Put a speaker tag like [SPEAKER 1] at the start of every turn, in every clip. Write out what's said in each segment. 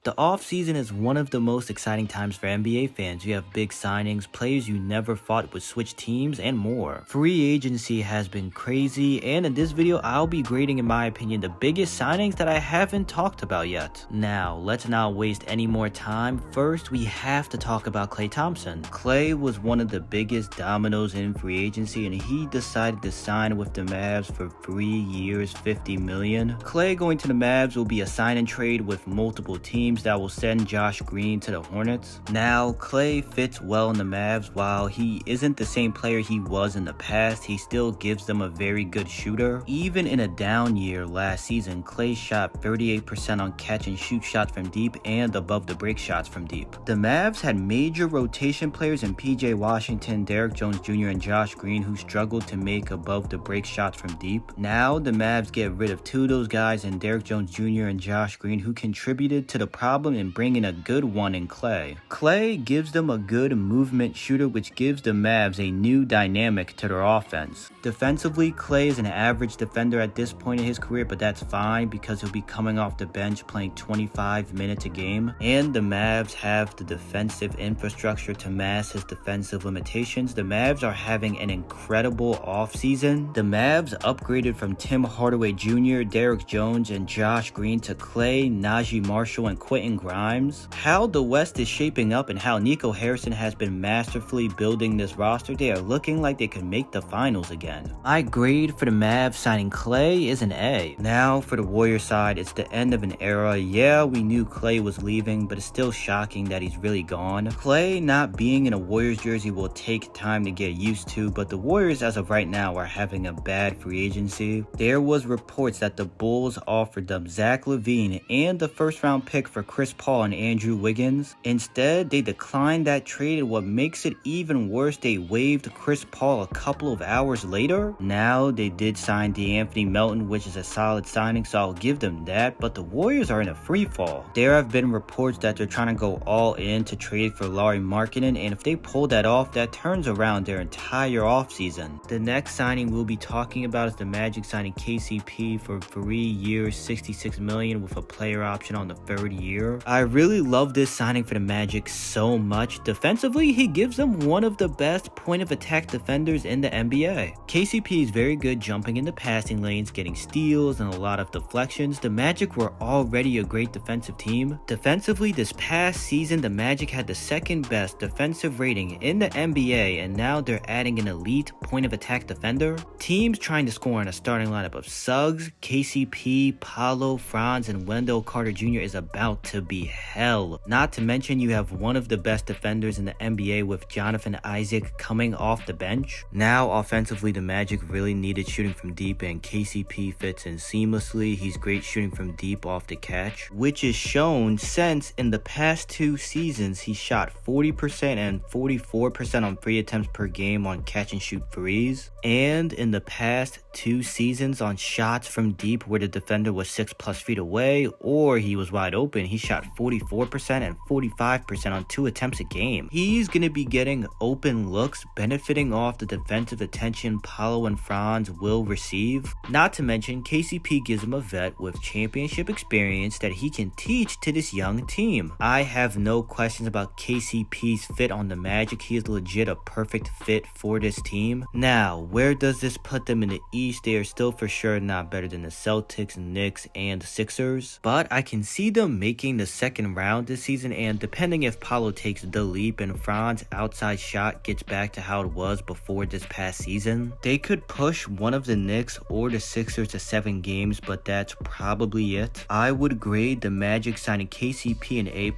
[SPEAKER 1] The offseason is one of the most exciting times for NBA fans. You have big signings, players you never thought would switch teams, and more. Free agency has been crazy, and in this video, I'll be grading, in my opinion, the biggest signings that I haven't talked about yet. Now, let's not waste any more time. First, we have to talk about Klay Thompson. Klay was one of the biggest dominoes in free agency, and he decided to sign with the Mavs for 3 years, $50 million. Klay going to the Mavs will be a sign and trade with multiple teams that will send Josh Green to the Hornets. Now, Klay fits well in the Mavs. While he isn't the same player he was in the past, he still gives them a very good shooter. Even in a down year last season, Klay shot 38% on catch and shoot shots from deep and above the break shots from deep. The Mavs had major rotation players in PJ Washington, Derrick Jones Jr., and Josh Green who struggled to make above the break shots from deep. Now, the Mavs get rid of two of those guys in Derrick Jones Jr. and Josh Green who contributed to the problem in bringing a good one in Klay. Klay gives them a good movement shooter, which gives the Mavs a new dynamic to their offense. Defensively, Klay is an average defender at this point in his career, but that's fine because he'll be coming off the bench playing 25 minutes a game, and the Mavs have the defensive infrastructure to mask his defensive limitations. The Mavs are having an incredible offseason. The Mavs upgraded from Tim Hardaway Jr., Derrick Jones, and Josh Green to Klay, Najee Marshall, and Quentin Grimes. How the West is shaping up and how Nico Harrison has been masterfully building this roster, they are looking like they could make the finals again. My grade for the Mavs signing Klay is an A. Now for the Warriors side, it's the end of an era. Yeah, we knew Klay was leaving, but it's still shocking that he's really gone. Klay not being in a Warriors jersey will take time to get used to, but the Warriors as of right now are having a bad free agency. There was reports that the Bulls offered them Zach LaVine and the first round pick for Chris Paul and Andrew Wiggins. Instead, they declined that trade, and what makes it even worse, they waived Chris Paul a couple of hours later. Now, they did sign DeAnthony Melton, which is a solid signing, so I'll give them that, but the Warriors are in a free fall. There have been reports that they're trying to go all in to trade for Lauri Markkanen, and if they pull that off, that turns around their entire offseason. The next signing we'll be talking about is the Magic signing KCP for 3 years, $66 million with a player option on the third year. I really love this signing for the Magic so much. Defensively, he gives them one of the best point of attack defenders in the NBA. KCP is very good jumping in the passing lanes, getting steals and a lot of deflections. The Magic were already a great defensive team. Defensively, this past season, the Magic had the second best defensive rating in the NBA, and now they're adding an elite point of attack defender. Teams trying to score on a starting lineup of Suggs, KCP, Paolo, Franz, and Wendell Carter Jr. is about to be hell. Not to mention you have one of the best defenders in the NBA with Jonathan Isaac coming off the bench. Now offensively, the Magic really needed shooting from deep, and KCP fits in seamlessly. He's great shooting from deep off the catch, which is shown since in the past 2 seasons he shot 40% and 44% on free attempts per game on catch and shoot threes, and in the past 2 seasons on shots from deep where the defender was 6+ feet away or he was wide open, he shot 44% and 45% on 2 attempts a game. He's going to be getting open looks, benefiting off the defensive attention Paolo and Franz will receive. Not to mention, KCP gives him a vet with championship experience that he can teach to this young team. I have no questions about KCP's fit on the Magic. He is legit a perfect fit for this team. Now, where does this put them in the East? They are still for sure not better than the Celtics, Knicks, and Sixers, but I can see them making the second round this season, and depending if Paolo takes the leap and Franz's outside shot gets back to how it was before this past season, they could push one of the Knicks or the Sixers to 7 games, but that's probably it. I would grade the Magic signing KCP an A+,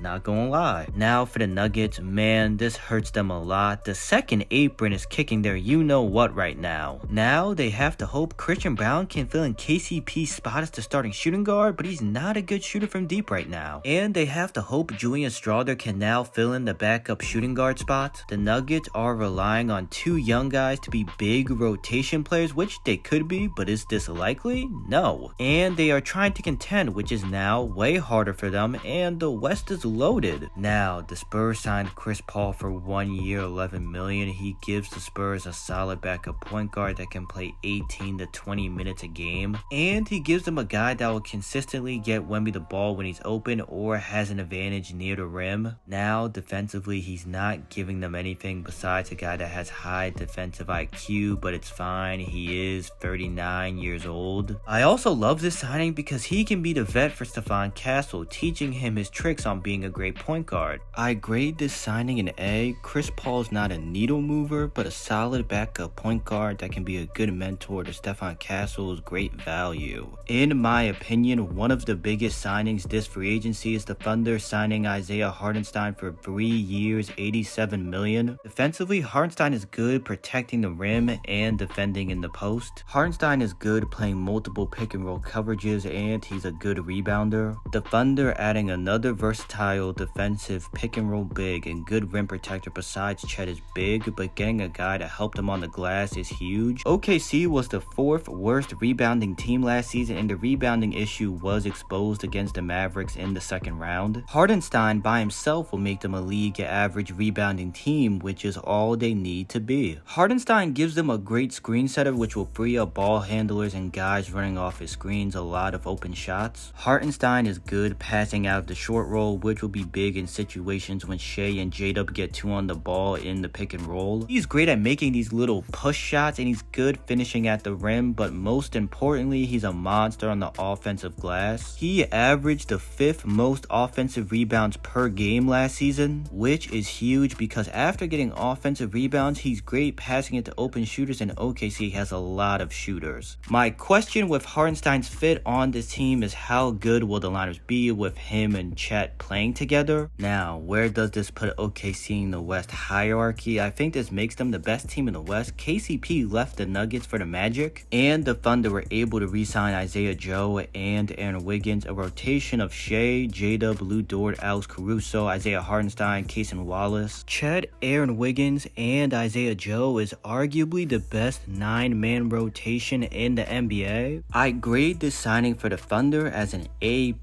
[SPEAKER 1] not gonna lie. Now for the Nuggets, man, this hurts them a lot. The second apron is kicking their you-know-what right now. Now they have to hope Christian Brown can fill in KCP's spot as the starting shooting guard, but he's not a good shooter from deep right now. And they have to hope Julian Strawther can now fill in the backup shooting guard spot. The Nuggets are relying on 2 young guys to be big rotation players, which they could be, but is this likely? No. And they are trying to contend, which is now way harder for them, and the West is loaded. Now, the Spurs signed Chris Paul for 1 year, $11 million. He gives the Spurs a solid backup point guard that can play 18 to 20 minutes a game, and he gives them a guy that will consistently get Wemby the ball when he's open or has an advantage near the rim. Now, defensively, he's not giving them anything besides a guy that has high defensive IQ, but it's fine. He is 39 years old. I also love this signing because he can be the vet for Stephon Castle, teaching him his tricks on being a great point guard. I grade this signing an A. Chris Paul's not a needle mover, but a solid backup point guard that can be a good mentor to Stephon Castle's great value. In my opinion, one of the biggest signings this free agency is the Thunder signing Isaiah Hartenstein for 3 years, $87 million. Defensively, Hartenstein is good protecting the rim and defending in the post. Hartenstein is good playing multiple pick and roll coverages, and he's a good rebounder. The Thunder adding another versatile defensive pick and roll big and good rim protector besides Chet is big, but getting a guy to help them on the glass is huge. OKC was the 4th worst rebounding team last season, and the rebounding issue was exposed against the Mavericks in the second round. Hartenstein by himself will make them a league average rebounding team, which is all they need to be. Hartenstein gives them a great screen setter, which will free up ball handlers and guys running off his screens a lot of open shots. Hartenstein is good passing out the short roll, which will be big in situations when Shea and J-Dub get 2 on the ball in the pick and roll. He's great at making these little push shots, and he's good finishing at the rim, but most importantly, he's a monster on the offensive glass. He averaged the 5th most offensive rebounds per game last season, which is huge because after getting offensive rebounds, he's great passing it to open shooters, and OKC has a lot of shooters. My question with Hartenstein's fit on this team is how good will the lineups be with him and Chet playing together? Now, where does this put OKC in the West hierarchy? I think this makes them the best team in the West. KCP left the Nuggets for the Magic, and the Thunder were able to re-sign Isaiah Joe and Aaron Wiggins, a rotation of Shea, J-Dub, Lou Dort, Alex Caruso, Isaiah Hartenstein, Cason Wallace. Chet, Aaron Wiggins, and Isaiah Joe is arguably the best 9-man rotation in the NBA. I grade this signing for the Thunder as an A+.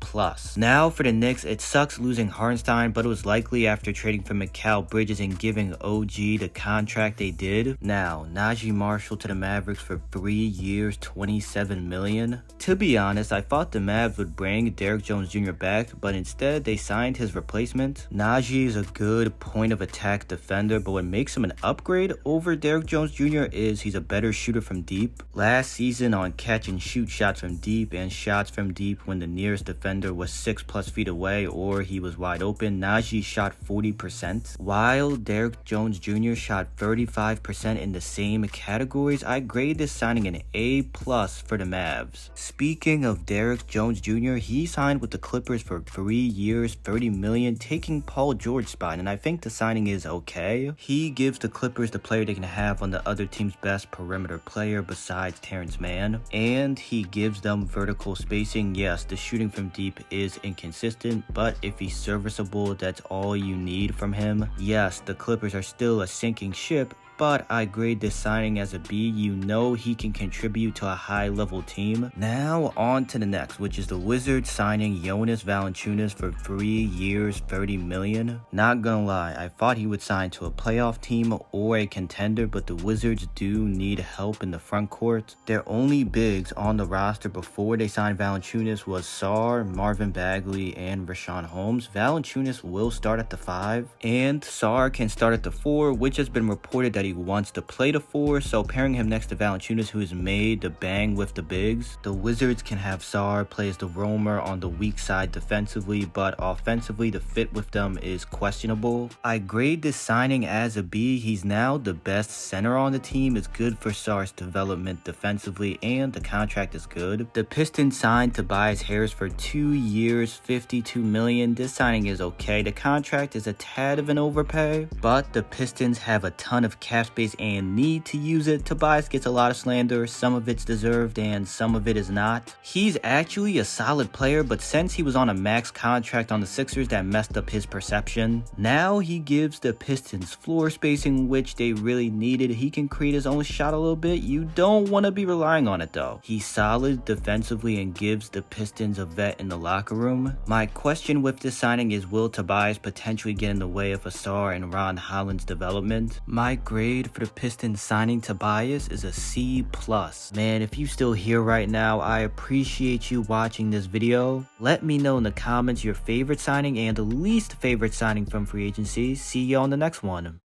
[SPEAKER 1] Now for the Knicks, it sucks losing Hartenstein, but it was likely after trading for Mikal Bridges and giving OG the contract they did. Now, Najee Marshall to the Mavericks for 3 years, $27 million. To be honest, I thought the Mavs would bring Derrick Jones Jr. back, but instead they signed his replacement. Najee is a good point of attack defender, but what makes him an upgrade over Derrick Jones Jr. is he's a better shooter from deep. Last season on catch and shoot shots from deep and shots from deep when the nearest defender was 6+ feet away or he was wide open, Najee shot 40%, while Derrick Jones Jr. shot 35% in the same categories. I grade this signing an A+ for the Mavs. Speaking of Derrick Jones Jr., he signed with the Clippers for 3 years, $30 million, taking Paul George's spot, and I think the signing is okay. He gives the Clippers the player they can have on the other team's best perimeter player besides Terrence Mann, and he gives them vertical spacing. Yes, the shooting from deep is inconsistent, but if he's serviceable, that's all you need from him. Yes, the Clippers are still a sinking ship, but I grade this signing as a B. You know he can contribute to a high-level team. Now on to the next, which is the Wizards signing Jonas Valanciunas for 3 years, $30 million. Not gonna lie, I thought he would sign to a playoff team or a contender, but the Wizards do need help in the front court. Their only bigs on the roster before they signed Valanciunas was Sarr, Marvin Bagley, and Rashawn Holmes. Valanciunas will start at the 5, and Sarr can start at the 4, which has been reported that he wants to play the 4, so pairing him next to Valanciunas, who is made to bang with the bigs. The Wizards can have Sarr play as the roamer on the weak side defensively, but offensively the fit with them is questionable. I grade this signing as a B. He's now the best center on the team. It's good for Sarr's development defensively, and the contract is good. The Pistons signed Tobias Harris for 2 years, $52 million. This signing is okay. The contract is a tad of an overpay, but the Pistons have a ton of cap space and need to use it. Tobias gets a lot of slander. Some of it's deserved and some of it is not. He's actually a solid player, but since he was on a max contract on the Sixers, that messed up his perception. Now he gives the Pistons floor spacing, which they really needed. He can create his own shot a little bit. You don't want to be relying on it though. He's solid defensively and gives the Pistons a vet in the locker room. My question with this signing is, will Tobias potentially get in the way of Sarr and Ron Holland's development? My grade trade for the Pistons signing Tobias is a C+. Man, if you still here right now, I appreciate you watching this video. Let me know in the comments your favorite signing and the least favorite signing from free agency. See you on the next one.